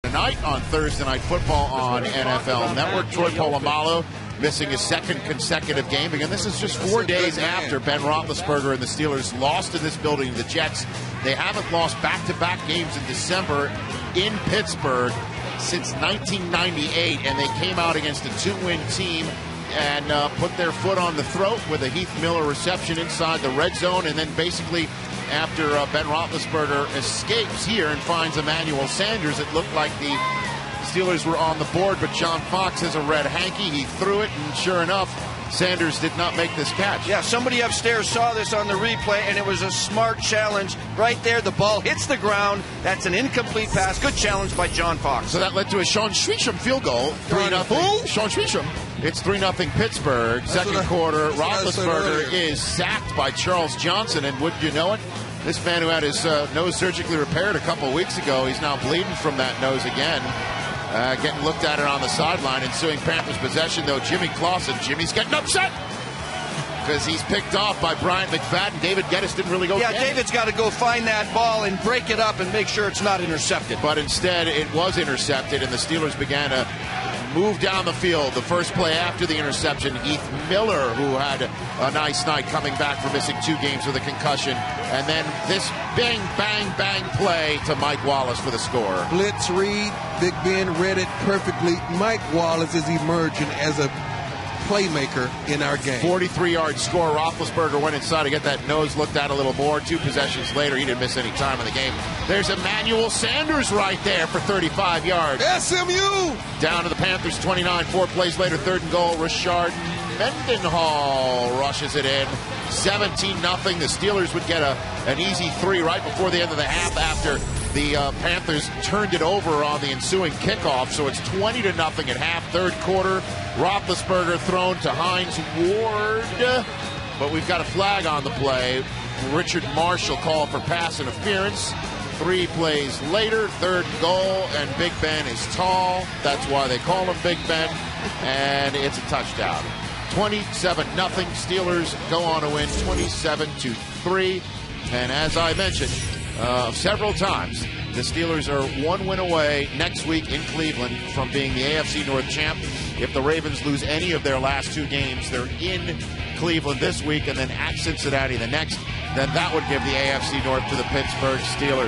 tonight on Thursday Night Football on NFL Network. Troy Polamalu missing his second consecutive game. Again, this is just 4 days after Ben Roethlisberger and the Steelers lost in this building to the Jets. They haven't lost back-to-back games in December in Pittsburgh since 1998, and they came out against a 2-win team and put their foot on the throat with a Heath Miller reception inside the red zone. And then basically after Ben Roethlisberger escapes here and finds Emmanuel Sanders, it looked like the Steelers were on the board, but John Fox has a red hanky. He threw it, and sure enough, Sanders did not make this catch. Yeah, somebody upstairs saw this on the replay, and it was a smart challenge. Right there, the ball hits the ground. That's an incomplete pass. Good challenge by John Fox. So that led to a Sean Schweitzum field goal. 3-0. Sean Schweitzum. It's 3-0 Pittsburgh. Second quarter, Roethlisberger is sacked by Charles Johnson, and wouldn't you know it, this man who had his nose surgically repaired a couple weeks ago, he's now bleeding from that nose again. Getting looked at it on the sideline. Ensuing Panthers possession, though, Jimmy Clausen. Jimmy's getting upset because he's picked off by Bryant McFadden. David Geddes didn't really go get it. David's got to go find that ball and break it up and make sure it's not intercepted. But instead, it was intercepted, and the Steelers began to move down the field. The first play after the interception, Heath Miller, who had a nice night coming back from missing 2 games with a concussion. And then this bang, bang, bang play to Mike Wallace for the score. Blitz read. Big Ben read it perfectly. Mike Wallace is emerging as a playmaker in our game. 43-yard score. Roethlisberger went inside to get that nose looked at a little more. 2 possessions later, he didn't miss any time in the game. There's Emmanuel Sanders right there for 35 yards. SMU! Down to the Panthers 29. 4 plays later, 3rd and goal. Rashard Mendenhall rushes it in. 17-0. The Steelers would get an easy 3 right before the end of the half after the Panthers turned it over on the ensuing kickoff. So it's 20-0 at half. 3rd quarter, Roethlisberger thrown to Hines Ward. But we've got a flag on the play. Richard Marshall called for pass interference. 3 plays later, 3rd goal, and Big Ben is tall. That's why they call him Big Ben. And it's a touchdown. 27-0. Steelers go on to win 27-3. And as I mentioned several times, the Steelers are 1 win away next week in Cleveland from being the AFC North champ. If the Ravens lose any of their last 2 games, they're in Cleveland this week and then at Cincinnati the next. Then that would give the AFC North to the Pittsburgh Steelers.